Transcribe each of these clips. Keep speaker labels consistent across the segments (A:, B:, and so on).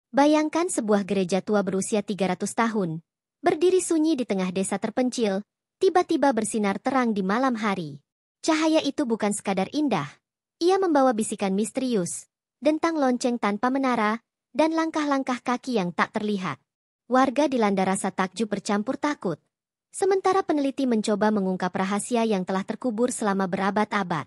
A: Bayangkan sebuah gereja tua berusia 300 tahun, berdiri sunyi di tengah desa terpencil, tiba-tiba bersinar terang di malam hari. Cahaya itu bukan sekadar indah. Ia membawa bisikan misterius, dentang lonceng tanpa menara, dan langkah-langkah kaki yang tak terlihat. Warga dilanda rasa takjub bercampur takut. Sementara peneliti mencoba mengungkap rahasia yang telah terkubur selama berabad-abad.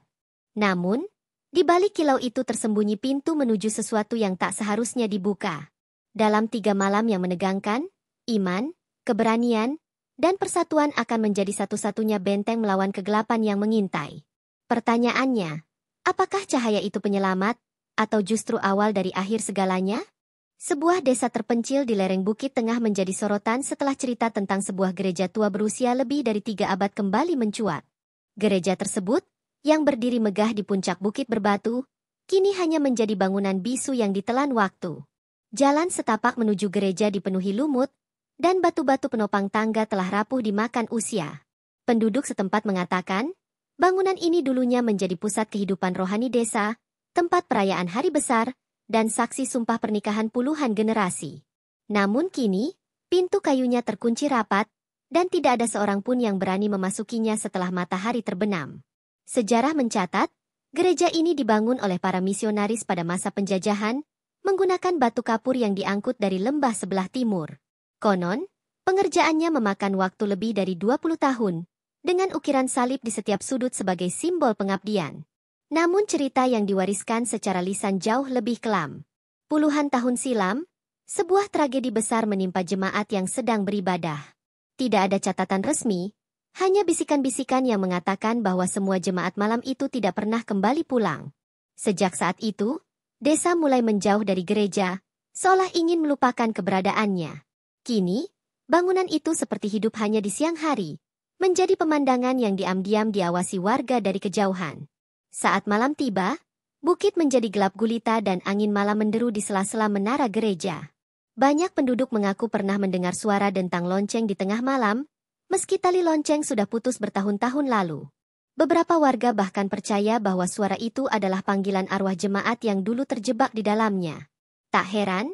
A: Namun, di balik kilau itu tersembunyi pintu menuju sesuatu yang tak seharusnya dibuka. Dalam 3 malam yang menegangkan, iman, keberanian, dan persatuan akan menjadi satu-satunya benteng melawan kegelapan yang mengintai. Pertanyaannya, apakah cahaya itu penyelamat, atau justru awal dari akhir segalanya? Sebuah desa terpencil di lereng bukit tengah menjadi sorotan setelah cerita tentang sebuah gereja tua berusia lebih dari 3 abad kembali mencuat. Gereja tersebut, yang berdiri megah di puncak bukit berbatu, kini hanya menjadi bangunan bisu yang ditelan waktu. Jalan setapak menuju gereja dipenuhi lumut, dan batu-batu penopang tangga telah rapuh dimakan usia. Penduduk setempat mengatakan, bangunan ini dulunya menjadi pusat kehidupan rohani desa, tempat perayaan hari besar, dan saksi sumpah pernikahan puluhan generasi. Namun kini, pintu kayunya terkunci rapat, dan tidak ada seorang pun yang berani memasukinya setelah matahari terbenam. Sejarah mencatat, gereja ini dibangun oleh para misionaris pada masa penjajahan, menggunakan batu kapur yang diangkut dari lembah sebelah timur. Konon, pengerjaannya memakan waktu lebih dari 20 tahun, dengan ukiran salib di setiap sudut sebagai simbol pengabdian. Namun cerita yang diwariskan secara lisan jauh lebih kelam. Puluhan tahun silam, sebuah tragedi besar menimpa jemaat yang sedang beribadah. Tidak ada catatan resmi, hanya bisikan-bisikan yang mengatakan bahwa semua jemaat malam itu tidak pernah kembali pulang. Sejak saat itu, desa mulai menjauh dari gereja, seolah ingin melupakan keberadaannya. Kini, bangunan itu seperti hidup hanya di siang hari, menjadi pemandangan yang diam-diam diawasi warga dari kejauhan. Saat malam tiba, bukit menjadi gelap gulita dan angin malam menderu di sela-sela menara gereja. Banyak penduduk mengaku pernah mendengar suara dentang lonceng di tengah malam, meski tali lonceng sudah putus bertahun-tahun lalu. Beberapa warga bahkan percaya bahwa suara itu adalah panggilan arwah jemaat yang dulu terjebak di dalamnya. Tak heran,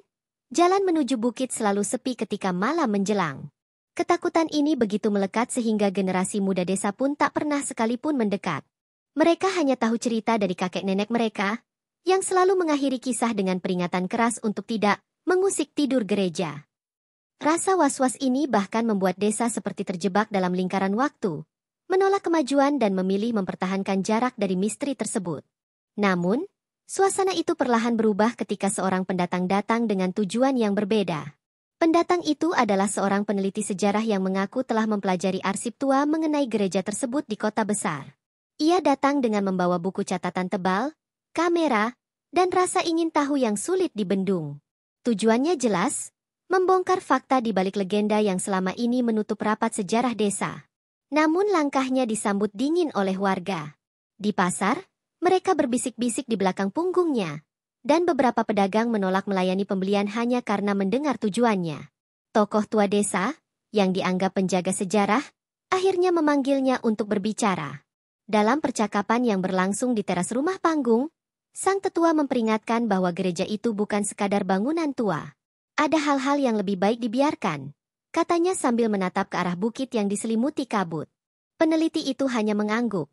A: jalan menuju bukit selalu sepi ketika malam menjelang. Ketakutan ini begitu melekat sehingga generasi muda desa pun tak pernah sekalipun mendekat. Mereka hanya tahu cerita dari kakek nenek mereka, yang selalu mengakhiri kisah dengan peringatan keras untuk tidak mengusik tidur gereja. Rasa was-was ini bahkan membuat desa seperti terjebak dalam lingkaran waktu, menolak kemajuan dan memilih mempertahankan jarak dari misteri tersebut. Namun, suasana itu perlahan berubah ketika seorang pendatang datang dengan tujuan yang berbeda. Pendatang itu adalah seorang peneliti sejarah yang mengaku telah mempelajari arsip tua mengenai gereja tersebut di kota besar. Ia datang dengan membawa buku catatan tebal, kamera, dan rasa ingin tahu yang sulit dibendung. Tujuannya jelas, membongkar fakta di balik legenda yang selama ini menutup rapat sejarah desa. Namun langkahnya disambut dingin oleh warga. Di pasar, mereka berbisik-bisik di belakang punggungnya, dan beberapa pedagang menolak melayani pembelian hanya karena mendengar tujuannya. Tokoh tua desa, yang dianggap penjaga sejarah, akhirnya memanggilnya untuk berbicara. Dalam percakapan yang berlangsung di teras rumah panggung, sang tetua memperingatkan bahwa gereja itu bukan sekadar bangunan tua. Ada hal-hal yang lebih baik dibiarkan, katanya sambil menatap ke arah bukit yang diselimuti kabut. Peneliti itu hanya mengangguk.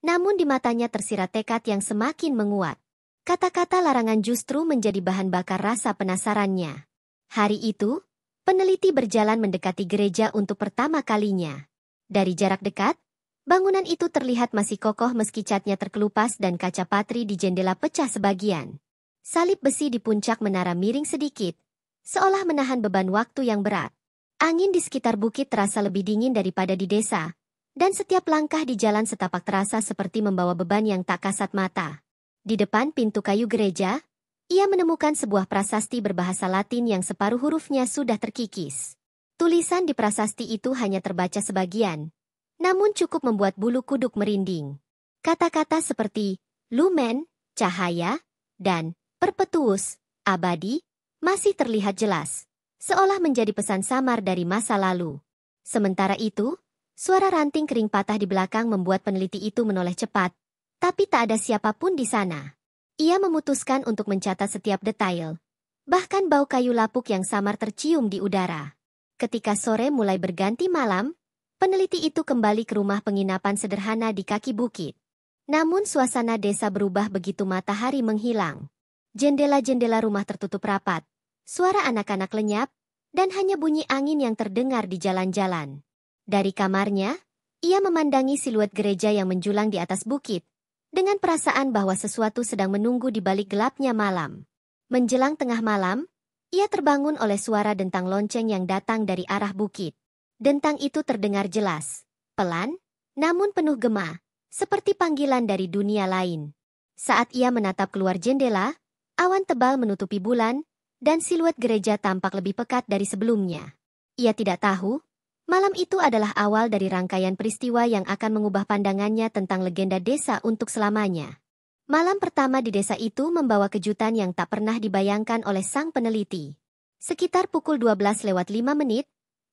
A: Namun di matanya tersirat tekad yang semakin menguat. Kata-kata larangan justru menjadi bahan bakar rasa penasarannya. Hari itu, peneliti berjalan mendekati gereja untuk pertama kalinya. Dari jarak dekat, bangunan itu terlihat masih kokoh meski catnya terkelupas dan kaca patri di jendela pecah sebagian. Salib besi di puncak menara miring sedikit, seolah menahan beban waktu yang berat. Angin di sekitar bukit terasa lebih dingin daripada di desa, dan setiap langkah di jalan setapak terasa seperti membawa beban yang tak kasat mata. Di depan pintu kayu gereja, ia menemukan sebuah prasasti berbahasa Latin yang separuh hurufnya sudah terkikis. Tulisan di prasasti itu hanya terbaca sebagian, namun cukup membuat bulu kuduk merinding. Kata-kata seperti lumen, cahaya, dan perpetuus, abadi, masih terlihat jelas, seolah menjadi pesan samar dari masa lalu. Sementara itu, suara ranting kering patah di belakang membuat peneliti itu menoleh cepat, tapi tak ada siapapun di sana. Ia memutuskan untuk mencatat setiap detail, Bahkan bau kayu lapuk yang samar tercium di udara. Ketika sore mulai berganti malam, peneliti itu kembali ke rumah penginapan sederhana di kaki bukit. Namun suasana desa berubah begitu matahari menghilang. Jendela-jendela rumah tertutup rapat, suara anak-anak lenyap, dan hanya bunyi angin yang terdengar di jalan-jalan. Dari kamarnya, ia memandangi siluet gereja yang menjulang di atas bukit, dengan perasaan bahwa sesuatu sedang menunggu di balik gelapnya malam. Menjelang tengah malam, ia terbangun oleh suara dentang lonceng yang datang dari arah bukit. Dentang itu terdengar jelas, pelan, namun penuh gema, seperti panggilan dari dunia lain. Saat ia menatap keluar jendela, awan tebal menutupi bulan, dan siluet gereja tampak lebih pekat dari sebelumnya. Ia tidak tahu, malam itu adalah awal dari rangkaian peristiwa yang akan mengubah pandangannya tentang legenda desa untuk selamanya. Malam pertama di desa itu membawa kejutan yang tak pernah dibayangkan oleh sang peneliti. Sekitar pukul 12:05,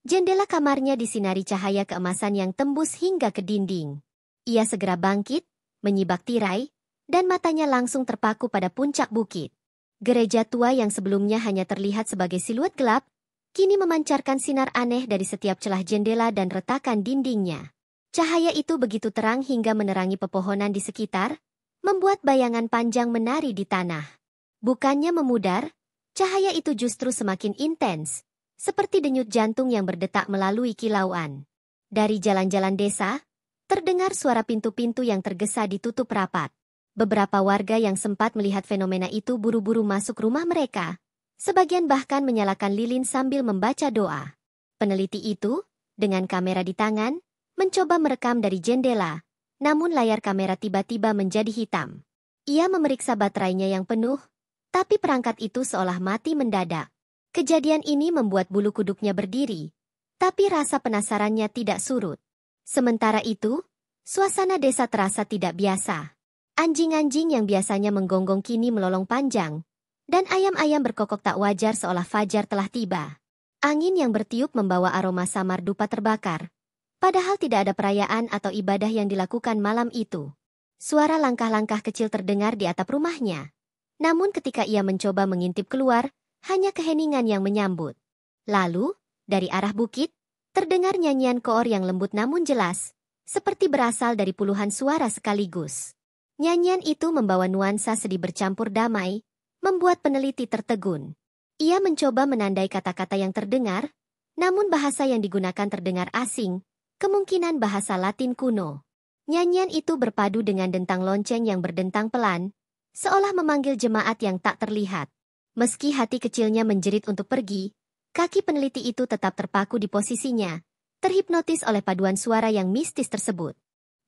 A: jendela kamarnya disinari cahaya keemasan yang tembus hingga ke dinding. Ia segera bangkit, menyibak tirai, dan matanya langsung terpaku pada puncak bukit. Gereja tua yang sebelumnya hanya terlihat sebagai siluet gelap, kini memancarkan sinar aneh dari setiap celah jendela dan retakan dindingnya. Cahaya itu begitu terang hingga menerangi pepohonan di sekitar, membuat bayangan panjang menari di tanah. Bukannya memudar, cahaya itu justru semakin intens, seperti denyut jantung yang berdetak melalui kilauan. Dari jalan-jalan desa, terdengar suara pintu-pintu yang tergesa ditutup rapat. Beberapa warga yang sempat melihat fenomena itu buru-buru masuk rumah mereka. Sebagian bahkan menyalakan lilin sambil membaca doa. Peneliti itu, dengan kamera di tangan, mencoba merekam dari jendela, namun layar kamera tiba-tiba menjadi hitam. Ia memeriksa baterainya yang penuh, tapi perangkat itu seolah mati mendadak. Kejadian ini membuat bulu kuduknya berdiri, tapi rasa penasarannya tidak surut. Sementara itu, suasana desa terasa tidak biasa. Anjing-anjing yang biasanya menggonggong kini melolong panjang, dan ayam-ayam berkokok tak wajar seolah fajar telah tiba. Angin yang bertiup membawa aroma samar dupa terbakar, padahal tidak ada perayaan atau ibadah yang dilakukan malam itu. Suara langkah-langkah kecil terdengar di atap rumahnya. Namun ketika ia mencoba mengintip keluar, hanya keheningan yang menyambut. Lalu, dari arah bukit, terdengar nyanyian koor yang lembut namun jelas, seperti berasal dari puluhan suara sekaligus. Nyanyian itu membawa nuansa sedih bercampur damai, membuat peneliti tertegun. Ia mencoba menandai kata-kata yang terdengar, namun bahasa yang digunakan terdengar asing, kemungkinan bahasa Latin kuno. Nyanyian itu berpadu dengan dentang lonceng yang berdentang pelan, seolah memanggil jemaat yang tak terlihat. Meski hati kecilnya menjerit untuk pergi, kaki peneliti itu tetap terpaku di posisinya, terhipnotis oleh paduan suara yang mistis tersebut.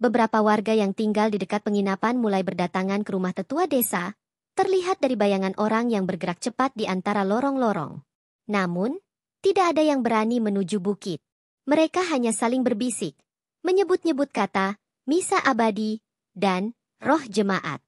A: Beberapa warga yang tinggal di dekat penginapan mulai berdatangan ke rumah tetua desa, terlihat dari bayangan orang yang bergerak cepat di antara lorong-lorong. Namun, tidak ada yang berani menuju bukit. Mereka hanya saling berbisik, menyebut-nyebut kata, misa abadi, dan roh jemaat.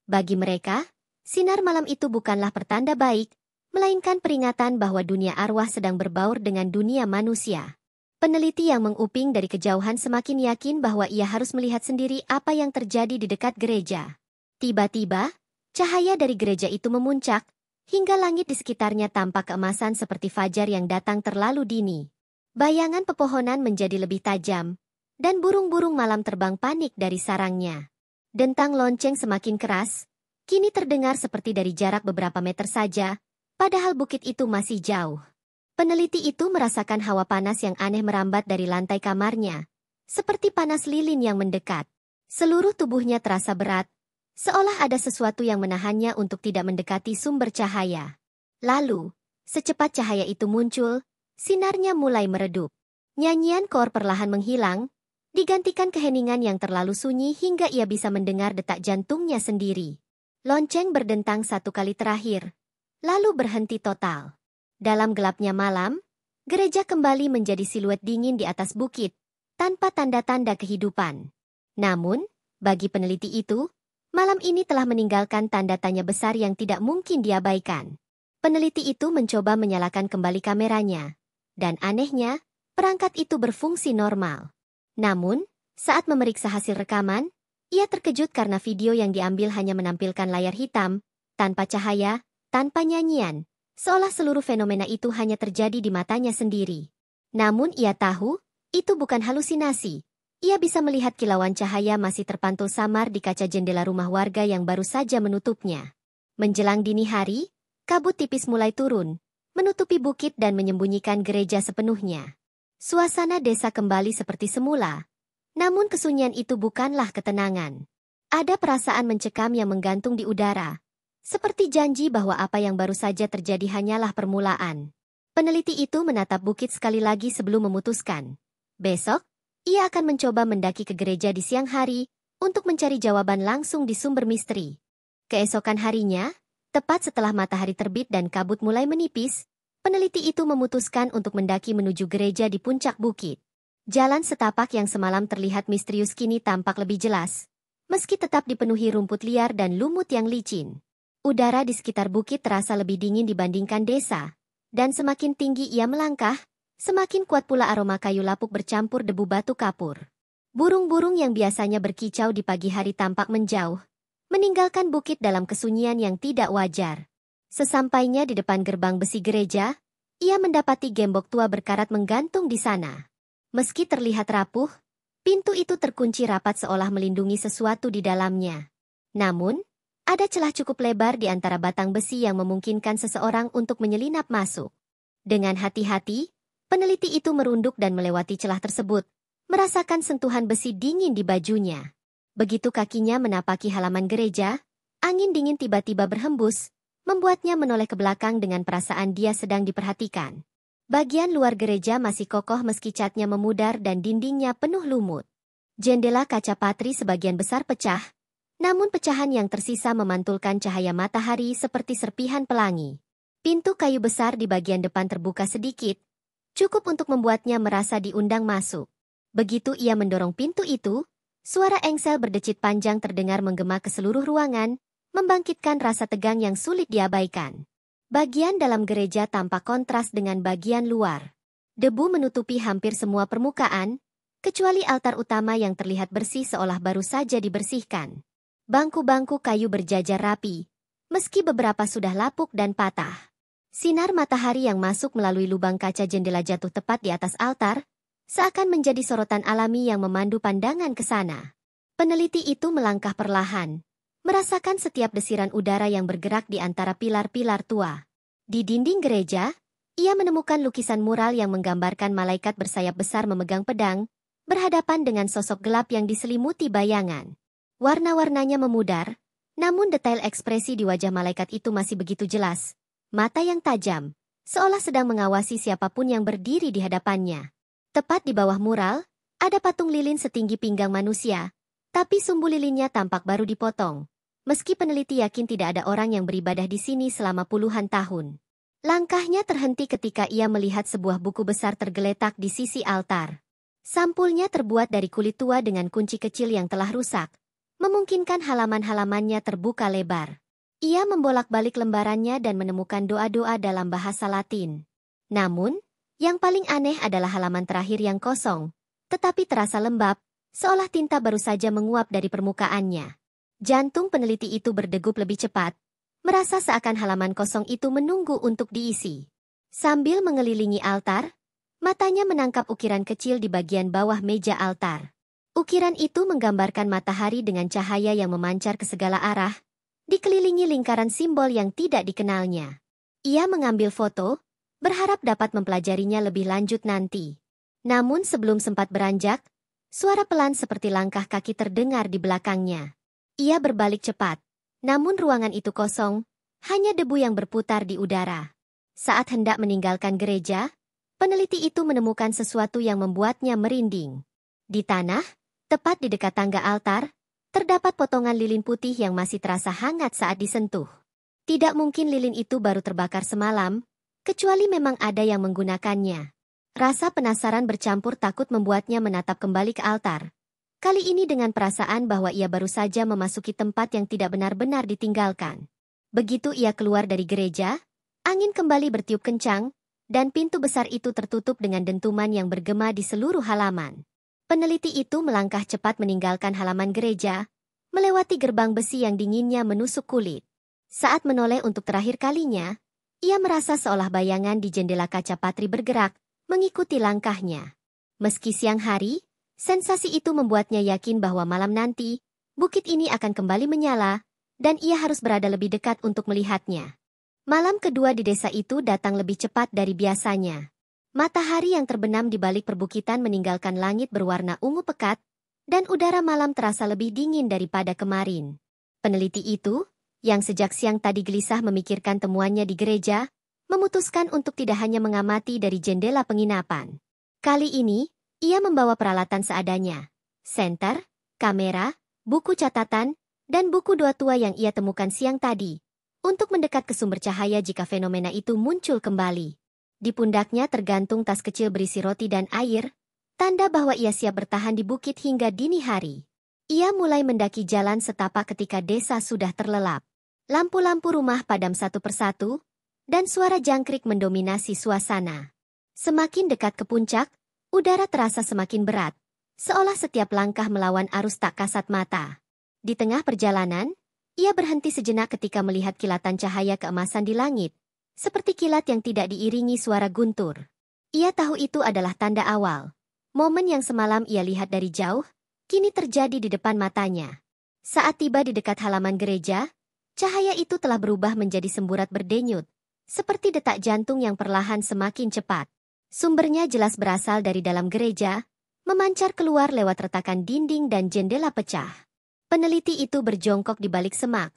A: Bagi mereka, sinar malam itu bukanlah pertanda baik, melainkan peringatan bahwa dunia arwah sedang berbaur dengan dunia manusia. Peneliti yang menguping dari kejauhan semakin yakin bahwa ia harus melihat sendiri apa yang terjadi di dekat gereja. Tiba-tiba, cahaya dari gereja itu memuncak, hingga langit di sekitarnya tampak keemasan seperti fajar yang datang terlalu dini. Bayangan pepohonan menjadi lebih tajam, dan burung-burung malam terbang panik dari sarangnya. Dentang lonceng semakin keras, kini terdengar seperti dari jarak beberapa meter saja, padahal bukit itu masih jauh. Peneliti itu merasakan hawa panas yang aneh merambat dari lantai kamarnya, seperti panas lilin yang mendekat. Seluruh tubuhnya terasa berat, seolah ada sesuatu yang menahannya untuk tidak mendekati sumber cahaya. Lalu, secepat cahaya itu muncul, sinarnya mulai meredup. Nyanyian koor perlahan menghilang, digantikan keheningan yang terlalu sunyi hingga ia bisa mendengar detak jantungnya sendiri. Lonceng berdentang satu kali terakhir, lalu berhenti total. Dalam gelapnya malam, gereja kembali menjadi siluet dingin di atas bukit, tanpa tanda-tanda kehidupan. Namun, bagi peneliti itu, malam ini telah meninggalkan tanda tanya besar yang tidak mungkin diabaikan. Peneliti itu mencoba menyalakan kembali kameranya, dan anehnya, perangkat itu berfungsi normal. Namun, saat memeriksa hasil rekaman, ia terkejut karena video yang diambil hanya menampilkan layar hitam, tanpa cahaya, tanpa nyanyian, seolah seluruh fenomena itu hanya terjadi di matanya sendiri. Namun ia tahu, itu bukan halusinasi. Ia bisa melihat kilauan cahaya masih terpantul samar di kaca jendela rumah warga yang baru saja menutupnya. Menjelang dini hari, kabut tipis mulai turun, menutupi bukit dan menyembunyikan gereja sepenuhnya. Suasana desa kembali seperti semula. Namun kesunyian itu bukanlah ketenangan. Ada perasaan mencekam yang menggantung di udara. Seperti janji bahwa apa yang baru saja terjadi hanyalah permulaan. Peneliti itu menatap bukit sekali lagi sebelum memutuskan. Besok, ia akan mencoba mendaki ke gereja di siang hari untuk mencari jawaban langsung di sumber misteri. Keesokan harinya, tepat setelah matahari terbit dan kabut mulai menipis, peneliti itu memutuskan untuk mendaki menuju gereja di puncak bukit. Jalan setapak yang semalam terlihat misterius kini tampak lebih jelas, meski tetap dipenuhi rumput liar dan lumut yang licin. Udara di sekitar bukit terasa lebih dingin dibandingkan desa, dan semakin tinggi ia melangkah, semakin kuat pula aroma kayu lapuk bercampur debu batu kapur. Burung-burung yang biasanya berkicau di pagi hari tampak menjauh, meninggalkan bukit dalam kesunyian yang tidak wajar. Sesampainya di depan gerbang besi gereja, ia mendapati gembok tua berkarat menggantung di sana. Meski terlihat rapuh, pintu itu terkunci rapat seolah melindungi sesuatu di dalamnya. Namun, ada celah cukup lebar di antara batang besi yang memungkinkan seseorang untuk menyelinap masuk. Dengan hati-hati, peneliti itu merunduk dan melewati celah tersebut, merasakan sentuhan besi dingin di bajunya. Begitu kakinya menapaki halaman gereja, angin dingin tiba-tiba berhembus, membuatnya menoleh ke belakang dengan perasaan dia sedang diperhatikan. Bagian luar gereja masih kokoh meski catnya memudar dan dindingnya penuh lumut. Jendela kaca patri sebagian besar pecah, namun pecahan yang tersisa memantulkan cahaya matahari seperti serpihan pelangi. Pintu kayu besar di bagian depan terbuka sedikit, cukup untuk membuatnya merasa diundang masuk. Begitu ia mendorong pintu itu, suara engsel berdecit panjang terdengar menggema ke seluruh ruangan, membangkitkan rasa tegang yang sulit diabaikan. Bagian dalam gereja tampak kontras dengan bagian luar. Debu menutupi hampir semua permukaan, kecuali altar utama yang terlihat bersih seolah baru saja dibersihkan. Bangku-bangku kayu berjajar rapi, meski beberapa sudah lapuk dan patah. Sinar matahari yang masuk melalui lubang kaca jendela jatuh tepat di atas altar, seakan menjadi sorotan alami yang memandu pandangan ke sana. Peneliti itu melangkah perlahan, merasakan setiap desiran udara yang bergerak di antara pilar-pilar tua. Di dinding gereja, ia menemukan lukisan mural yang menggambarkan malaikat bersayap besar memegang pedang, berhadapan dengan sosok gelap yang diselimuti bayangan. Warna-warnanya memudar, namun detail ekspresi di wajah malaikat itu masih begitu jelas. Mata yang tajam, seolah sedang mengawasi siapapun yang berdiri di hadapannya. Tepat di bawah mural, ada patung lilin setinggi pinggang manusia, tapi sumbu lilinnya tampak baru dipotong. Meski peneliti yakin tidak ada orang yang beribadah di sini selama puluhan tahun. Langkahnya terhenti ketika ia melihat sebuah buku besar tergeletak di sisi altar. Sampulnya terbuat dari kulit tua dengan kunci kecil yang telah rusak, memungkinkan halaman-halamannya terbuka lebar. Ia membolak-balik lembarannya dan menemukan doa-doa dalam bahasa Latin. Namun, yang paling aneh adalah halaman terakhir yang kosong, tetapi terasa lembab, seolah tinta baru saja menguap dari permukaannya. Jantung peneliti itu berdegup lebih cepat, merasa seakan halaman kosong itu menunggu untuk diisi. Sambil mengelilingi altar, matanya menangkap ukiran kecil di bagian bawah meja altar. Ukiran itu menggambarkan matahari dengan cahaya yang memancar ke segala arah, dikelilingi lingkaran simbol yang tidak dikenalnya. Ia mengambil foto, berharap dapat mempelajarinya lebih lanjut nanti. Namun sebelum sempat beranjak, suara pelan seperti langkah kaki terdengar di belakangnya. Ia berbalik cepat, namun ruangan itu kosong, hanya debu yang berputar di udara. Saat hendak meninggalkan gereja, peneliti itu menemukan sesuatu yang membuatnya merinding. Di tanah, tepat di dekat tangga altar, terdapat potongan lilin putih yang masih terasa hangat saat disentuh. Tidak mungkin lilin itu baru terbakar semalam, kecuali memang ada yang menggunakannya. Rasa penasaran bercampur takut membuatnya menatap kembali ke altar. Kali ini dengan perasaan bahwa ia baru saja memasuki tempat yang tidak benar-benar ditinggalkan. Begitu ia keluar dari gereja, angin kembali bertiup kencang, dan pintu besar itu tertutup dengan dentuman yang bergema di seluruh halaman. Peneliti itu melangkah cepat meninggalkan halaman gereja, melewati gerbang besi yang dinginnya menusuk kulit. Saat menoleh untuk terakhir kalinya, Ia merasa seolah bayangan di jendela kaca patri bergerak, mengikuti langkahnya. Meski siang hari, sensasi itu membuatnya yakin bahwa malam nanti, bukit ini akan kembali menyala, dan ia harus berada lebih dekat untuk melihatnya. Malam kedua di desa itu datang lebih cepat dari biasanya. Matahari yang terbenam di balik perbukitan meninggalkan langit berwarna ungu pekat, dan udara malam terasa lebih dingin daripada kemarin. Peneliti itu, yang sejak siang tadi gelisah memikirkan temuannya di gereja, memutuskan untuk tidak hanya mengamati dari jendela penginapan. Kali ini, ia membawa peralatan seadanya. Senter, kamera, buku catatan, dan buku doa tua yang ia temukan siang tadi, untuk mendekat ke sumber cahaya jika fenomena itu muncul kembali. Di pundaknya tergantung tas kecil berisi roti dan air, tanda bahwa ia siap bertahan di bukit hingga dini hari. Ia mulai mendaki jalan setapak ketika desa sudah terlelap. Lampu-lampu rumah padam satu persatu, dan suara jangkrik mendominasi suasana. Semakin dekat ke puncak, udara terasa semakin berat, seolah setiap langkah melawan arus tak kasat mata. Di tengah perjalanan, ia berhenti sejenak ketika melihat kilatan cahaya keemasan di langit, seperti kilat yang tidak diiringi suara guntur. Ia tahu itu adalah tanda awal. Momen yang semalam ia lihat dari jauh, kini terjadi di depan matanya. Saat tiba di dekat halaman gereja, cahaya itu telah berubah menjadi semburat berdenyut, seperti detak jantung yang perlahan semakin cepat. Sumbernya jelas berasal dari dalam gereja, memancar keluar lewat retakan dinding dan jendela pecah. Peneliti itu berjongkok di balik semak,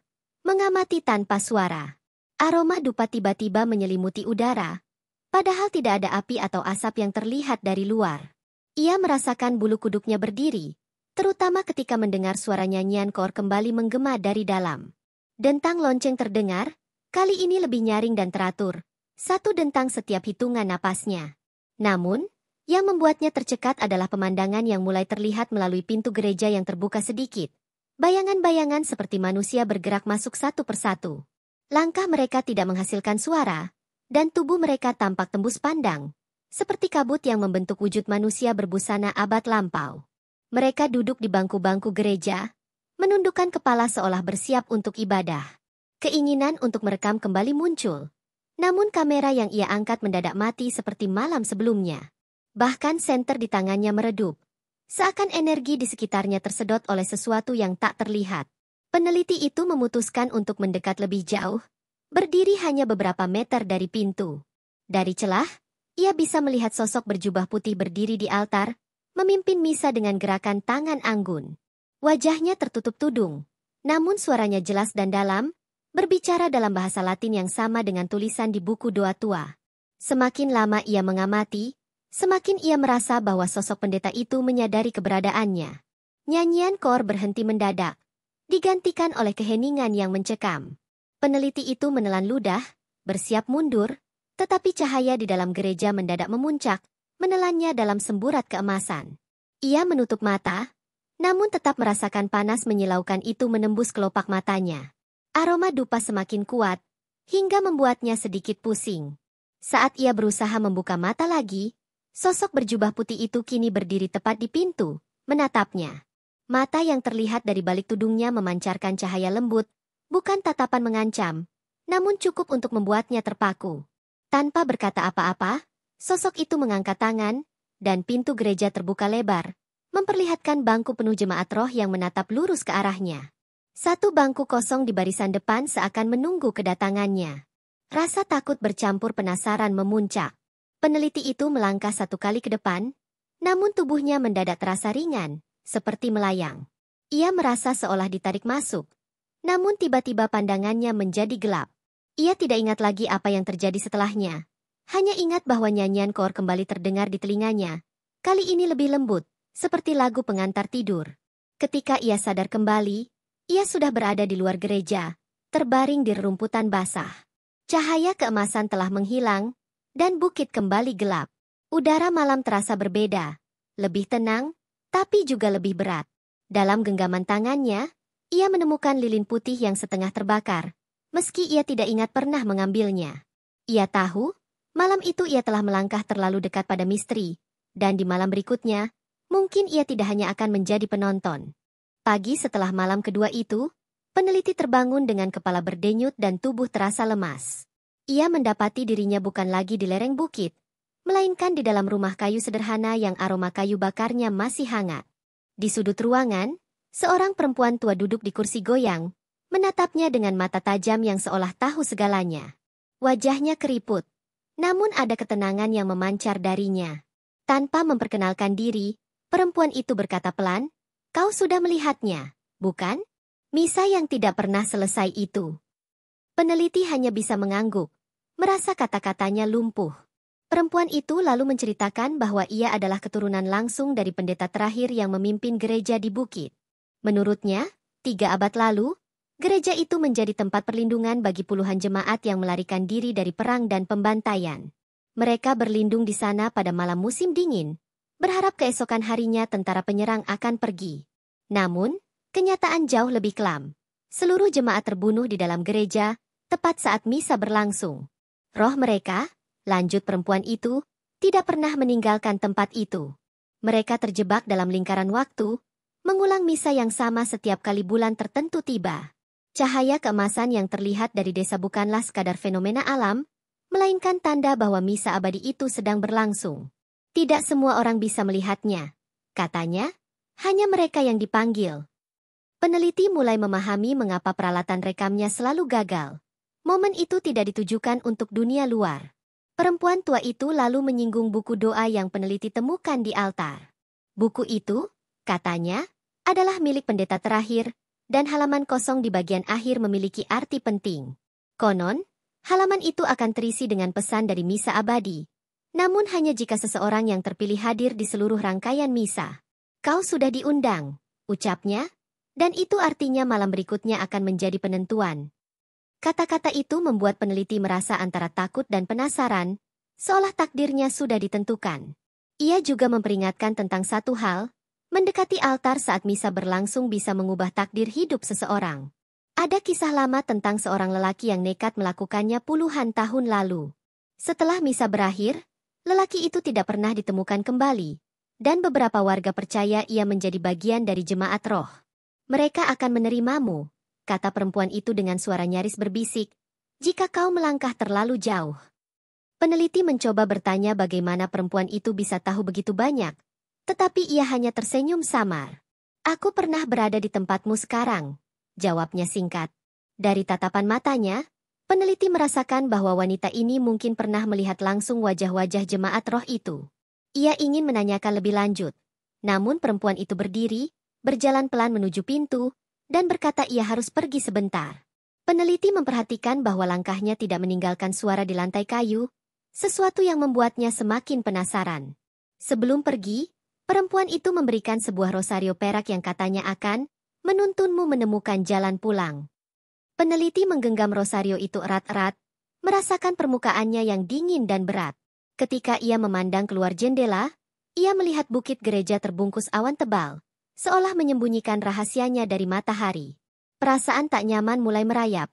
A: mengamati tanpa suara. Aroma dupa tiba-tiba menyelimuti udara, padahal tidak ada api atau asap yang terlihat dari luar. Ia merasakan bulu kuduknya berdiri, terutama ketika mendengar suara nyanyian koor kembali menggema dari dalam. Dentang lonceng terdengar, kali ini lebih nyaring dan teratur, satu dentang setiap hitungan napasnya. Namun, yang membuatnya tercekat adalah pemandangan yang mulai terlihat melalui pintu gereja yang terbuka sedikit. Bayangan-bayangan seperti manusia bergerak masuk satu persatu. Langkah mereka tidak menghasilkan suara, dan tubuh mereka tampak tembus pandang, seperti kabut yang membentuk wujud manusia berbusana abad lampau. Mereka duduk di bangku-bangku gereja, menundukkan kepala seolah bersiap untuk ibadah. Keinginan untuk merekam kembali muncul, namun kamera yang ia angkat mendadak mati seperti malam sebelumnya. Bahkan senter di tangannya meredup, seakan energi di sekitarnya tersedot oleh sesuatu yang tak terlihat. Peneliti itu memutuskan untuk mendekat lebih jauh, berdiri hanya beberapa meter dari pintu. Dari celah, ia bisa melihat sosok berjubah putih berdiri di altar, memimpin misa dengan gerakan tangan anggun. Wajahnya tertutup tudung, namun suaranya jelas dan dalam, berbicara dalam bahasa Latin yang sama dengan tulisan di buku doa tua. Semakin lama ia mengamati, semakin ia merasa bahwa sosok pendeta itu menyadari keberadaannya. Nyanyian koor berhenti mendadak, digantikan oleh keheningan yang mencekam. Peneliti itu menelan ludah, bersiap mundur, tetapi cahaya di dalam gereja mendadak memuncak, menelannya dalam semburat keemasan. Ia menutup mata, namun tetap merasakan panas menyilaukan itu menembus kelopak matanya. Aroma dupa semakin kuat, hingga membuatnya sedikit pusing. Saat ia berusaha membuka mata lagi, sosok berjubah putih itu kini berdiri tepat di pintu, menatapnya. Mata yang terlihat dari balik tudungnya memancarkan cahaya lembut, bukan tatapan mengancam, namun cukup untuk membuatnya terpaku. Tanpa berkata apa-apa, sosok itu mengangkat tangan, dan pintu gereja terbuka lebar, memperlihatkan bangku penuh jemaat roh yang menatap lurus ke arahnya. Satu bangku kosong di barisan depan seakan menunggu kedatangannya. Rasa takut bercampur penasaran memuncak. Peneliti itu melangkah satu kali ke depan, namun tubuhnya mendadak terasa ringan, seperti melayang. Ia merasa seolah ditarik masuk, namun tiba-tiba pandangannya menjadi gelap. Ia tidak ingat lagi apa yang terjadi setelahnya. Hanya ingat bahwa nyanyian koor kembali terdengar di telinganya. Kali ini lebih lembut, seperti lagu pengantar tidur. Ketika ia sadar kembali, ia sudah berada di luar gereja, terbaring di rerumputan basah. Cahaya keemasan telah menghilang, dan bukit kembali gelap. Udara malam terasa berbeda, lebih tenang, tapi juga lebih berat. Dalam genggaman tangannya, ia menemukan lilin putih yang setengah terbakar, meski ia tidak ingat pernah mengambilnya. Ia tahu, malam itu ia telah melangkah terlalu dekat pada misteri, dan di malam berikutnya, mungkin ia tidak hanya akan menjadi penonton. Pagi setelah malam kedua itu, peneliti terbangun dengan kepala berdenyut dan tubuh terasa lemas. Ia mendapati dirinya bukan lagi di lereng bukit, melainkan di dalam rumah kayu sederhana yang aroma kayu bakarnya masih hangat. Di sudut ruangan, seorang perempuan tua duduk di kursi goyang, menatapnya dengan mata tajam yang seolah tahu segalanya. Wajahnya keriput, namun ada ketenangan yang memancar darinya. Tanpa memperkenalkan diri, perempuan itu berkata pelan, "Kau sudah melihatnya, bukan?" Misa yang tidak pernah selesai itu. Peneliti hanya bisa mengangguk, merasa kata-katanya lumpuh. Perempuan itu lalu menceritakan bahwa ia adalah keturunan langsung dari pendeta terakhir yang memimpin gereja di bukit. Menurutnya, 3 abad lalu, gereja itu menjadi tempat perlindungan bagi puluhan jemaat yang melarikan diri dari perang dan pembantaian. Mereka berlindung di sana pada malam musim dingin, berharap keesokan harinya tentara penyerang akan pergi. Namun, kenyataan jauh lebih kelam. Seluruh jemaat terbunuh di dalam gereja, tepat saat misa berlangsung. Roh mereka, lanjut perempuan itu, tidak pernah meninggalkan tempat itu. Mereka terjebak dalam lingkaran waktu, mengulang misa yang sama setiap kali bulan tertentu tiba. Cahaya keemasan yang terlihat dari desa bukanlah sekadar fenomena alam, melainkan tanda bahwa misa abadi itu sedang berlangsung. Tidak semua orang bisa melihatnya. Katanya, hanya mereka yang dipanggil. Peneliti mulai memahami mengapa peralatan rekamnya selalu gagal. Momen itu tidak ditujukan untuk dunia luar. Perempuan tua itu lalu menyinggung buku doa yang peneliti temukan di altar. Buku itu, katanya, adalah milik pendeta terakhir, dan halaman kosong di bagian akhir memiliki arti penting. Konon, halaman itu akan terisi dengan pesan dari misa abadi, namun hanya jika seseorang yang terpilih hadir di seluruh rangkaian misa. "Kau sudah diundang," ucapnya, "dan itu artinya malam berikutnya akan menjadi penentuan." Kata-kata itu membuat peneliti merasa antara takut dan penasaran, seolah takdirnya sudah ditentukan. Ia juga memperingatkan tentang satu hal, mendekati altar saat misa berlangsung bisa mengubah takdir hidup seseorang. Ada kisah lama tentang seorang lelaki yang nekat melakukannya puluhan tahun lalu. Setelah misa berakhir, lelaki itu tidak pernah ditemukan kembali, dan beberapa warga percaya ia menjadi bagian dari jemaat roh. "Mereka akan menerimamu," kata perempuan itu dengan suara nyaris berbisik, "jika kau melangkah terlalu jauh." Peneliti mencoba bertanya bagaimana perempuan itu bisa tahu begitu banyak, tetapi ia hanya tersenyum samar. "Aku pernah berada di tempatmu sekarang," jawabnya singkat. Dari tatapan matanya, peneliti merasakan bahwa wanita ini mungkin pernah melihat langsung wajah-wajah jemaat roh itu. Ia ingin menanyakan lebih lanjut, namun perempuan itu berdiri, berjalan pelan menuju pintu, dan berkata ia harus pergi sebentar. Peneliti memperhatikan bahwa langkahnya tidak meninggalkan suara di lantai kayu, sesuatu yang membuatnya semakin penasaran. Sebelum pergi, perempuan itu memberikan sebuah rosario perak yang katanya akan menuntunmu menemukan jalan pulang. Peneliti menggenggam rosario itu erat-erat, merasakan permukaannya yang dingin dan berat. Ketika ia memandang keluar jendela, ia melihat bukit gereja terbungkus awan tebal, seolah menyembunyikan rahasianya dari matahari. Perasaan tak nyaman mulai merayap.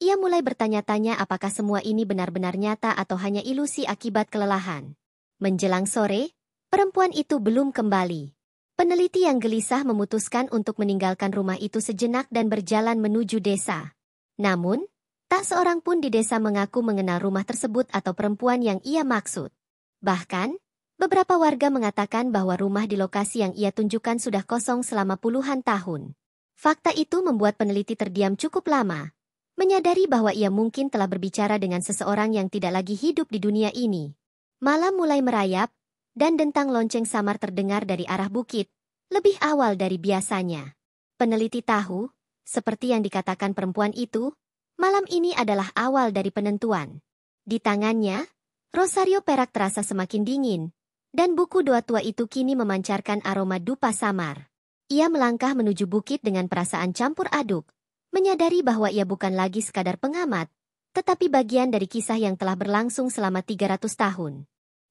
A: Ia mulai bertanya-tanya apakah semua ini benar-benar nyata atau hanya ilusi akibat kelelahan. Menjelang sore, perempuan itu belum kembali. Peneliti yang gelisah memutuskan untuk meninggalkan rumah itu sejenak dan berjalan menuju desa. Namun, tak seorang pun di desa mengaku mengenal rumah tersebut atau perempuan yang ia maksud. Bahkan, beberapa warga mengatakan bahwa rumah di lokasi yang ia tunjukkan sudah kosong selama puluhan tahun. Fakta itu membuat peneliti terdiam cukup lama, menyadari bahwa ia mungkin telah berbicara dengan seseorang yang tidak lagi hidup di dunia ini. Malam mulai merayap, dan dentang lonceng samar terdengar dari arah bukit, lebih awal dari biasanya. Peneliti tahu, seperti yang dikatakan perempuan itu, malam ini adalah awal dari penentuan. Di tangannya, rosario perak terasa semakin dingin, dan buku doa tua itu kini memancarkan aroma dupa samar. Ia melangkah menuju bukit dengan perasaan campur aduk, menyadari bahwa ia bukan lagi sekadar pengamat, tetapi bagian dari kisah yang telah berlangsung selama 300 tahun.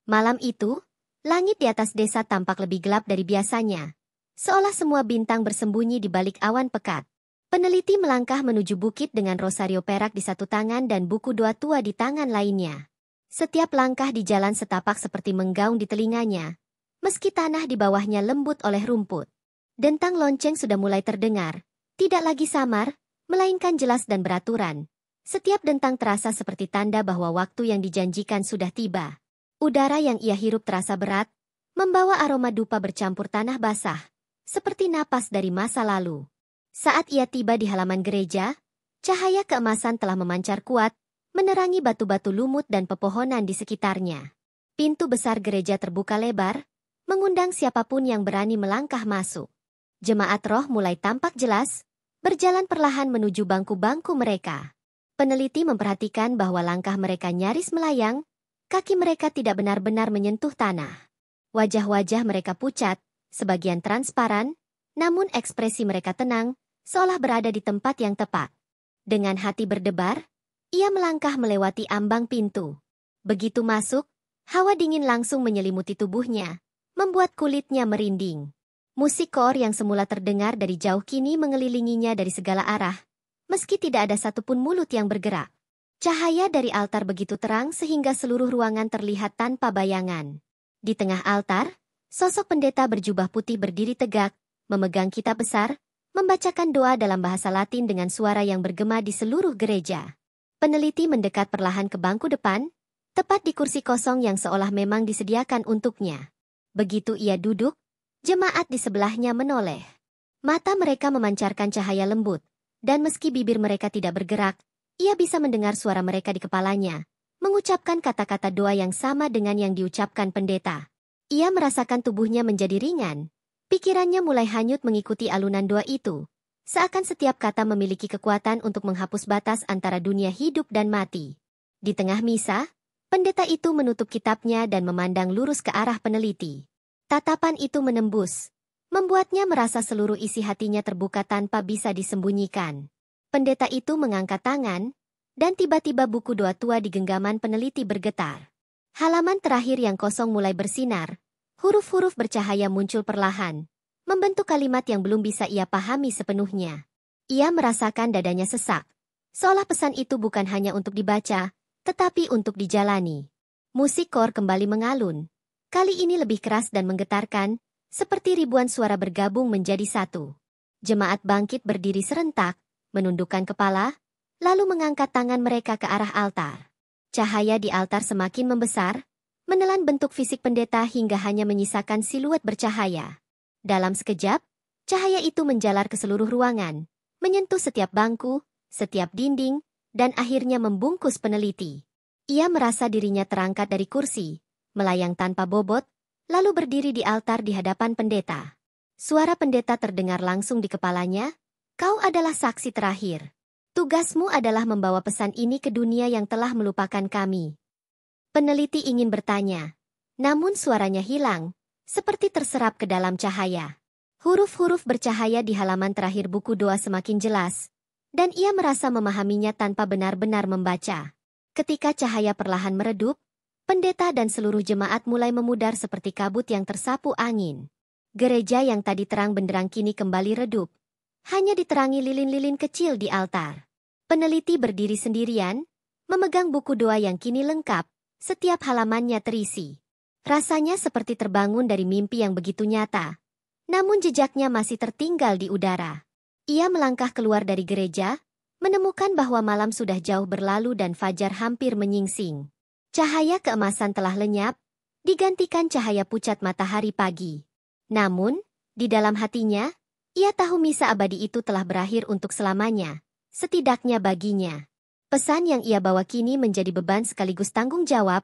A: Malam itu, langit di atas desa tampak lebih gelap dari biasanya, seolah semua bintang bersembunyi di balik awan pekat. Peneliti melangkah menuju bukit dengan rosario perak di satu tangan dan buku doa tua di tangan lainnya. Setiap langkah di jalan setapak seperti menggaung di telinganya, meski tanah di bawahnya lembut oleh rumput. Dentang lonceng sudah mulai terdengar, tidak lagi samar, melainkan jelas dan beraturan, Setiap dentang terasa seperti tanda bahwa waktu yang dijanjikan sudah tiba. Udara yang ia hirup terasa berat, membawa aroma dupa bercampur tanah basah, seperti napas dari masa lalu. Saat ia tiba di halaman gereja, cahaya keemasan telah memancar kuat, menerangi batu-batu lumut dan pepohonan di sekitarnya. Pintu besar gereja terbuka lebar, mengundang siapapun yang berani melangkah masuk. Jemaat roh mulai tampak jelas, berjalan perlahan menuju bangku-bangku mereka. Peneliti memperhatikan bahwa langkah mereka nyaris melayang, kaki mereka tidak benar-benar menyentuh tanah. Wajah-wajah mereka pucat, sebagian transparan, namun ekspresi mereka tenang, seolah berada di tempat yang tepat. Dengan hati berdebar, ia melangkah melewati ambang pintu. Begitu masuk, hawa dingin langsung menyelimuti tubuhnya, membuat kulitnya merinding. Musik koor yang semula terdengar dari jauh kini mengelilinginya dari segala arah, meski tidak ada satupun mulut yang bergerak. Cahaya dari altar begitu terang sehingga seluruh ruangan terlihat tanpa bayangan. Di tengah altar, sosok pendeta berjubah putih berdiri tegak, memegang kitab besar, membacakan doa dalam bahasa Latin dengan suara yang bergema di seluruh gereja. Peneliti mendekat perlahan ke bangku depan, tepat di kursi kosong yang seolah memang disediakan untuknya. Begitu ia duduk, jemaat di sebelahnya menoleh. Mata mereka memancarkan cahaya lembut, dan meski bibir mereka tidak bergerak, ia bisa mendengar suara mereka di kepalanya, mengucapkan kata-kata doa yang sama dengan yang diucapkan pendeta. Ia merasakan tubuhnya menjadi ringan, pikirannya mulai hanyut mengikuti alunan doa itu, seakan setiap kata memiliki kekuatan untuk menghapus batas antara dunia hidup dan mati. Di tengah misa, pendeta itu menutup kitabnya dan memandang lurus ke arah peneliti. Tatapan itu menembus, membuatnya merasa seluruh isi hatinya terbuka tanpa bisa disembunyikan. Pendeta itu mengangkat tangan, dan tiba-tiba buku doa tua di genggaman peneliti bergetar. Halaman terakhir yang kosong mulai bersinar, huruf-huruf bercahaya muncul perlahan, membentuk kalimat yang belum bisa ia pahami sepenuhnya. Ia merasakan dadanya sesak, seolah pesan itu bukan hanya untuk dibaca, tetapi untuk dijalani. Musik koor kembali mengalun, kali ini lebih keras dan menggetarkan, seperti ribuan suara bergabung menjadi satu. Jemaat bangkit berdiri serentak, menundukkan kepala, lalu mengangkat tangan mereka ke arah altar. Cahaya di altar semakin membesar, menelan bentuk fisik pendeta hingga hanya menyisakan siluet bercahaya. Dalam sekejap, cahaya itu menjalar ke seluruh ruangan, menyentuh setiap bangku, setiap dinding, dan akhirnya membungkus peneliti. Ia merasa dirinya terangkat dari kursi, melayang tanpa bobot, lalu berdiri di altar di hadapan pendeta. Suara pendeta terdengar langsung di kepalanya, "Kau adalah saksi terakhir. Tugasmu adalah membawa pesan ini ke dunia yang telah melupakan kami." Peneliti ingin bertanya, namun suaranya hilang, seperti terserap ke dalam cahaya. Huruf-huruf bercahaya di halaman terakhir buku doa semakin jelas, dan ia merasa memahaminya tanpa benar-benar membaca. Ketika cahaya perlahan meredup, pendeta dan seluruh jemaat mulai memudar seperti kabut yang tersapu angin. Gereja yang tadi terang benderang kini kembali redup, hanya diterangi lilin-lilin kecil di altar. Peneliti berdiri sendirian, memegang buku doa yang kini lengkap, setiap halamannya terisi. Rasanya seperti terbangun dari mimpi yang begitu nyata, namun jejaknya masih tertinggal di udara. Ia melangkah keluar dari gereja, menemukan bahwa malam sudah jauh berlalu dan fajar hampir menyingsing. Cahaya keemasan telah lenyap, digantikan cahaya pucat matahari pagi. Namun, di dalam hatinya, ia tahu misa abadi itu telah berakhir untuk selamanya, setidaknya baginya. Pesan yang ia bawa kini menjadi beban sekaligus tanggung jawab,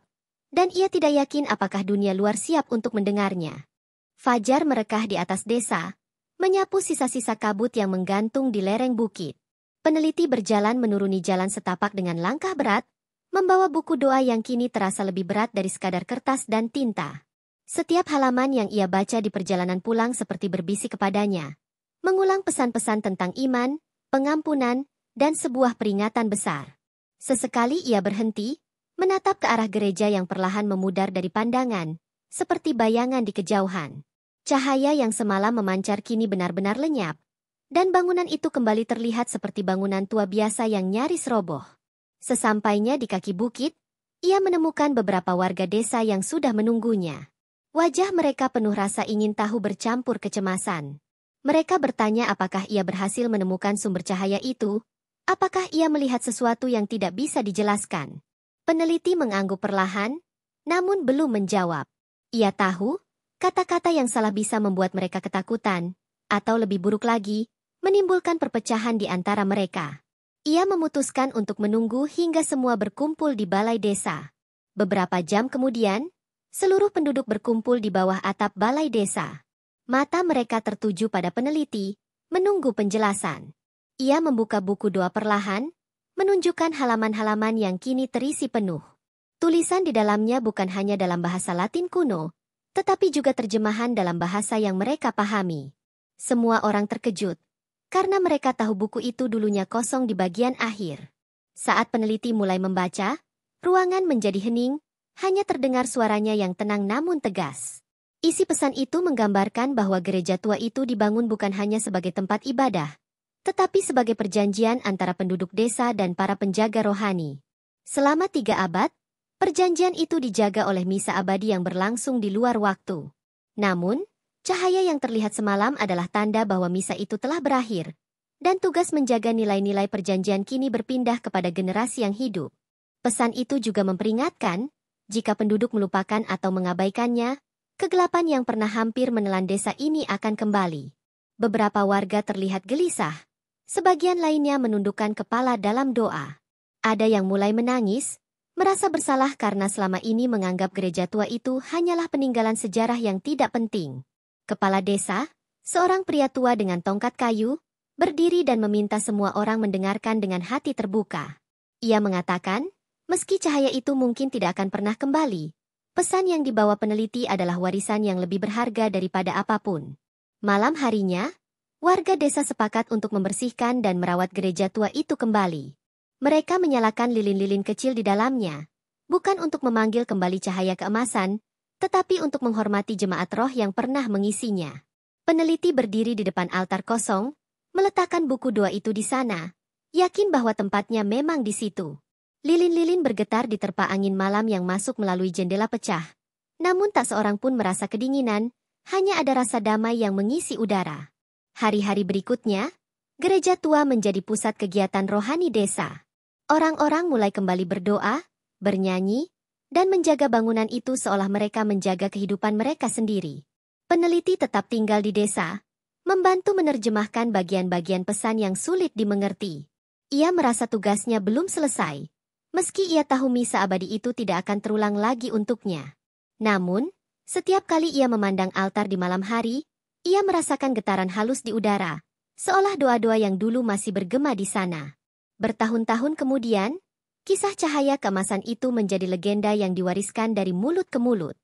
A: dan ia tidak yakin apakah dunia luar siap untuk mendengarnya. Fajar merekah di atas desa, menyapu sisa-sisa kabut yang menggantung di lereng bukit. Peneliti berjalan menuruni jalan setapak dengan langkah berat, membawa buku doa yang kini terasa lebih berat dari sekadar kertas dan tinta. Setiap halaman yang ia baca di perjalanan pulang seperti berbisik kepadanya, mengulang pesan-pesan tentang iman, pengampunan, dan sebuah peringatan besar. Sesekali ia berhenti, menatap ke arah gereja yang perlahan memudar dari pandangan, seperti bayangan di kejauhan. Cahaya yang semalam memancar kini benar-benar lenyap, dan bangunan itu kembali terlihat seperti bangunan tua biasa yang nyaris roboh. Sesampainya di kaki bukit, ia menemukan beberapa warga desa yang sudah menunggunya. Wajah mereka penuh rasa ingin tahu bercampur kecemasan. Mereka bertanya apakah ia berhasil menemukan sumber cahaya itu, Apakah ia melihat sesuatu yang tidak bisa dijelaskan? Peneliti mengangguk perlahan, namun belum menjawab. Ia tahu, kata-kata yang salah bisa membuat mereka ketakutan, atau lebih buruk lagi, menimbulkan perpecahan di antara mereka. Ia memutuskan untuk menunggu hingga semua berkumpul di balai desa. Beberapa jam kemudian, seluruh penduduk berkumpul di bawah atap balai desa. Mata mereka tertuju pada peneliti, menunggu penjelasan. Ia membuka buku doa perlahan, menunjukkan halaman-halaman yang kini terisi penuh. Tulisan di dalamnya bukan hanya dalam bahasa Latin kuno, tetapi juga terjemahan dalam bahasa yang mereka pahami. Semua orang terkejut, karena mereka tahu buku itu dulunya kosong di bagian akhir. Saat peneliti mulai membaca, ruangan menjadi hening, hanya terdengar suaranya yang tenang namun tegas. Isi pesan itu menggambarkan bahwa gereja tua itu dibangun bukan hanya sebagai tempat ibadah, tetapi sebagai perjanjian antara penduduk desa dan para penjaga rohani. Selama 3 abad, perjanjian itu dijaga oleh misa abadi yang berlangsung di luar waktu. Namun, cahaya yang terlihat semalam adalah tanda bahwa misa itu telah berakhir, dan tugas menjaga nilai-nilai perjanjian kini berpindah kepada generasi yang hidup. Pesan itu juga memperingatkan, jika penduduk melupakan atau mengabaikannya, kegelapan yang pernah hampir menelan desa ini akan kembali. Beberapa warga terlihat gelisah, sebagian lainnya menundukkan kepala dalam doa. Ada yang mulai menangis, merasa bersalah karena selama ini menganggap gereja tua itu hanyalah peninggalan sejarah yang tidak penting. Kepala desa, seorang pria tua dengan tongkat kayu, berdiri dan meminta semua orang mendengarkan dengan hati terbuka. Ia mengatakan, meski cahaya itu mungkin tidak akan pernah kembali, pesan yang dibawa peneliti adalah warisan yang lebih berharga daripada apapun. Malam harinya, warga desa sepakat untuk membersihkan dan merawat gereja tua itu kembali. Mereka menyalakan lilin-lilin kecil di dalamnya, bukan untuk memanggil kembali cahaya keemasan, tetapi untuk menghormati jemaat roh yang pernah mengisinya. Peneliti berdiri di depan altar kosong, meletakkan buku doa itu di sana, yakin bahwa tempatnya memang di situ. Lilin-lilin bergetar diterpa angin malam yang masuk melalui jendela pecah. Namun tak seorang pun merasa kedinginan, hanya ada rasa damai yang mengisi udara. Hari-hari berikutnya, gereja tua menjadi pusat kegiatan rohani desa. Orang-orang mulai kembali berdoa, bernyanyi, dan menjaga bangunan itu seolah mereka menjaga kehidupan mereka sendiri. Peneliti tetap tinggal di desa, membantu menerjemahkan bagian-bagian pesan yang sulit dimengerti. Ia merasa tugasnya belum selesai, meski ia tahu misa abadi itu tidak akan terulang lagi untuknya. Namun, setiap kali ia memandang altar di malam hari, ia merasakan getaran halus di udara, seolah doa-doa yang dulu masih bergema di sana. Bertahun-tahun kemudian, kisah cahaya keemasan itu menjadi legenda yang diwariskan dari mulut ke mulut.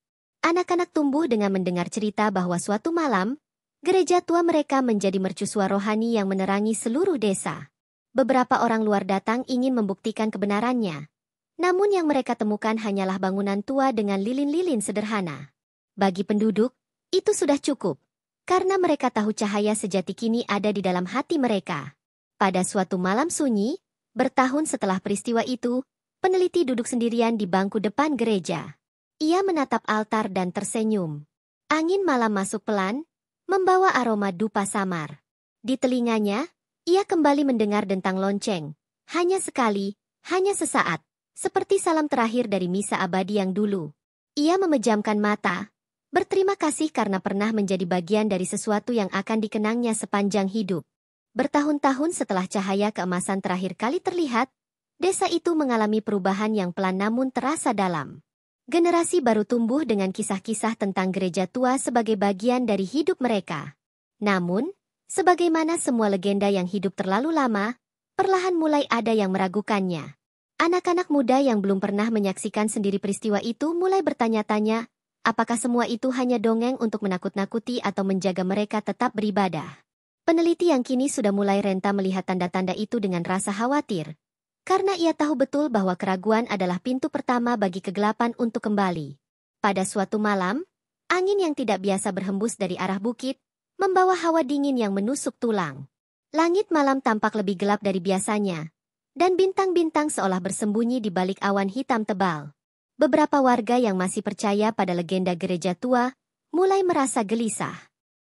A: Anak-anak tumbuh dengan mendengar cerita bahwa suatu malam, gereja tua mereka menjadi mercusuar rohani yang menerangi seluruh desa. Beberapa orang luar datang ingin membuktikan kebenarannya. Namun yang mereka temukan hanyalah bangunan tua dengan lilin-lilin sederhana. Bagi penduduk, itu sudah cukup. Karena mereka tahu cahaya sejati kini ada di dalam hati mereka. Pada suatu malam sunyi, bertahun setelah peristiwa itu, peneliti duduk sendirian di bangku depan gereja. Ia menatap altar dan tersenyum. Angin malam masuk pelan, membawa aroma dupa samar. Di telinganya, ia kembali mendengar dentang lonceng. Hanya sekali, hanya sesaat, seperti salam terakhir dari misa abadi yang dulu. Ia memejamkan mata, berterima kasih karena pernah menjadi bagian dari sesuatu yang akan dikenangnya sepanjang hidup. Bertahun-tahun setelah cahaya keemasan terakhir kali terlihat, desa itu mengalami perubahan yang pelan namun terasa dalam. Generasi baru tumbuh dengan kisah-kisah tentang gereja tua sebagai bagian dari hidup mereka. Namun, sebagaimana semua legenda yang hidup terlalu lama, perlahan mulai ada yang meragukannya. Anak-anak muda yang belum pernah menyaksikan sendiri peristiwa itu mulai bertanya-tanya, apakah semua itu hanya dongeng untuk menakut-nakuti atau menjaga mereka tetap beribadah? Peneliti yang kini sudah mulai renta melihat tanda-tanda itu dengan rasa khawatir, karena ia tahu betul bahwa keraguan adalah pintu pertama bagi kegelapan untuk kembali. Pada suatu malam, angin yang tidak biasa berhembus dari arah bukit, membawa hawa dingin yang menusuk tulang. Langit malam tampak lebih gelap dari biasanya, dan bintang-bintang seolah bersembunyi di balik awan hitam tebal. Beberapa warga yang masih percaya pada legenda gereja tua, mulai merasa gelisah.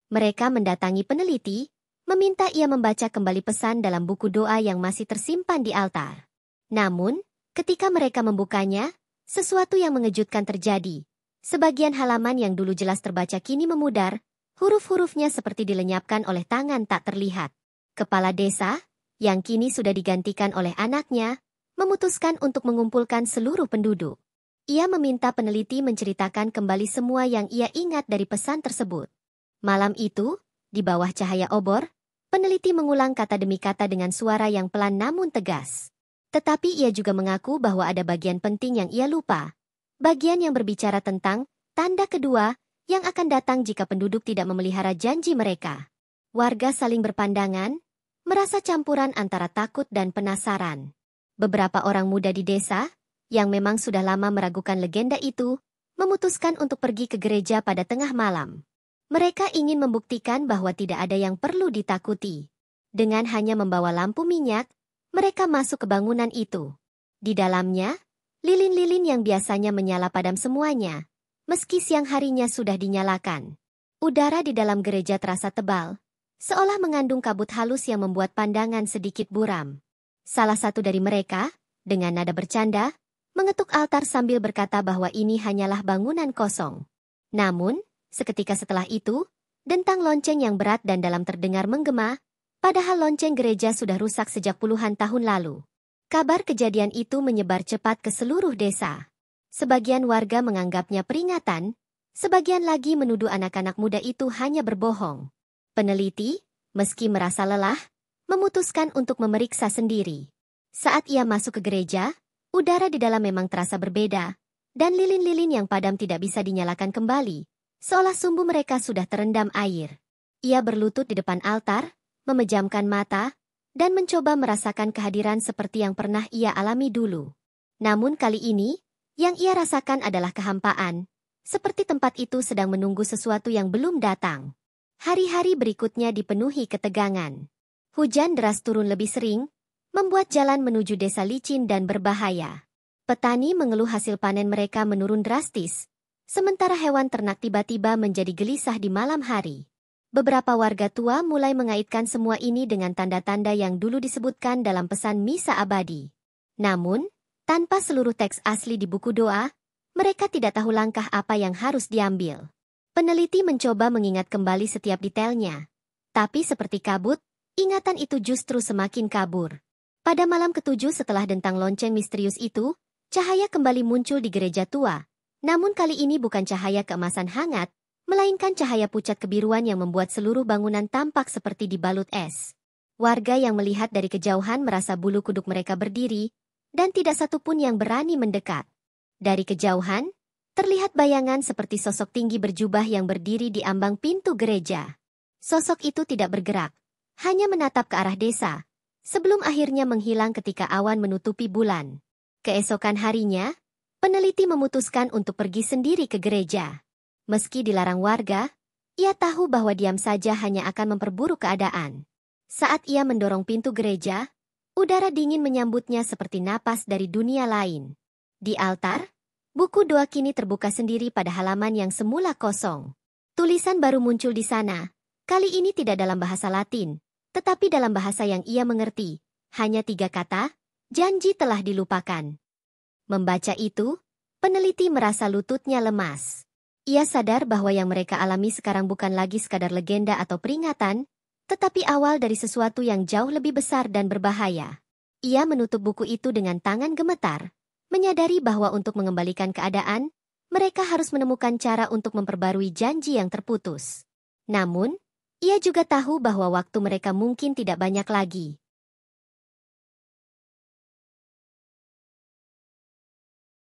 A: Mereka mendatangi peneliti, meminta ia membaca kembali pesan dalam buku doa yang masih tersimpan di altar. Namun, ketika mereka membukanya, sesuatu yang mengejutkan terjadi. Sebagian halaman yang dulu jelas terbaca kini memudar, huruf-hurufnya seperti dilenyapkan oleh tangan tak terlihat. Kepala desa, yang kini sudah digantikan oleh anaknya, memutuskan untuk mengumpulkan seluruh penduduk. Ia meminta peneliti menceritakan kembali semua yang ia ingat dari pesan tersebut. Malam itu, di bawah cahaya obor, peneliti mengulang kata demi kata dengan suara yang pelan namun tegas. Tetapi ia juga mengaku bahwa ada bagian penting yang ia lupa. Bagian yang berbicara tentang tanda kedua yang akan datang jika penduduk tidak memelihara janji mereka. Warga saling berpandangan, merasa campuran antara takut dan penasaran. Beberapa orang muda di desa, yang memang sudah lama meragukan legenda itu, memutuskan untuk pergi ke gereja pada tengah malam. Mereka ingin membuktikan bahwa tidak ada yang perlu ditakuti. Dengan hanya membawa lampu minyak, mereka masuk ke bangunan itu. Di dalamnya, lilin-lilin yang biasanya menyala padam semuanya, meski siang harinya sudah dinyalakan. Udara di dalam gereja terasa tebal, seolah mengandung kabut halus yang membuat pandangan sedikit buram. Salah satu dari mereka, dengan nada bercanda, mengetuk altar sambil berkata bahwa ini hanyalah bangunan kosong. Namun, seketika setelah itu, dentang lonceng yang berat dan dalam terdengar menggema, padahal lonceng gereja sudah rusak sejak puluhan tahun lalu. Kabar kejadian itu menyebar cepat ke seluruh desa. Sebagian warga menganggapnya peringatan, sebagian lagi menuduh anak-anak muda itu hanya berbohong. Peneliti, meski merasa lelah, memutuskan untuk memeriksa sendiri. Saat ia masuk ke gereja, udara di dalam memang terasa berbeda, dan lilin-lilin yang padam tidak bisa dinyalakan kembali, seolah sumbu mereka sudah terendam air. Ia berlutut di depan altar, memejamkan mata, dan mencoba merasakan kehadiran seperti yang pernah ia alami dulu. Namun kali ini, yang ia rasakan adalah kehampaan, seperti tempat itu sedang menunggu sesuatu yang belum datang. Hari-hari berikutnya dipenuhi ketegangan. Hujan deras turun lebih sering, membuat jalan menuju desa licin dan berbahaya. Petani mengeluh hasil panen mereka menurun drastis, sementara hewan ternak tiba-tiba menjadi gelisah di malam hari. Beberapa warga tua mulai mengaitkan semua ini dengan tanda-tanda yang dulu disebutkan dalam pesan misa abadi. Namun, tanpa seluruh teks asli di buku doa, mereka tidak tahu langkah apa yang harus diambil. Peneliti mencoba mengingat kembali setiap detailnya. Tapi seperti kabut, ingatan itu justru semakin kabur. Pada malam ketujuh setelah dentang lonceng misterius itu, cahaya kembali muncul di gereja tua. Namun kali ini bukan cahaya keemasan hangat, melainkan cahaya pucat kebiruan yang membuat seluruh bangunan tampak seperti dibalut es. Warga yang melihat dari kejauhan merasa bulu kuduk mereka berdiri, dan tidak satupun yang berani mendekat. Dari kejauhan, terlihat bayangan seperti sosok tinggi berjubah yang berdiri di ambang pintu gereja. Sosok itu tidak bergerak, hanya menatap ke arah desa, sebelum akhirnya menghilang ketika awan menutupi bulan. Keesokan harinya, peneliti memutuskan untuk pergi sendiri ke gereja. Meski dilarang warga, ia tahu bahwa diam saja hanya akan memperburuk keadaan. Saat ia mendorong pintu gereja, udara dingin menyambutnya seperti napas dari dunia lain. Di altar, buku doa kini terbuka sendiri pada halaman yang semula kosong. Tulisan baru muncul di sana, kali ini tidak dalam bahasa Latin, tetapi dalam bahasa yang ia mengerti. Hanya 3 kata, janji telah dilupakan. Membaca itu, peneliti merasa lututnya lemas. Ia sadar bahwa yang mereka alami sekarang bukan lagi sekadar legenda atau peringatan, tetapi awal dari sesuatu yang jauh lebih besar dan berbahaya. Ia menutup buku itu dengan tangan gemetar, menyadari bahwa untuk mengembalikan keadaan, mereka harus menemukan cara untuk memperbarui janji yang terputus. Namun, ia juga tahu bahwa waktu mereka mungkin tidak banyak lagi.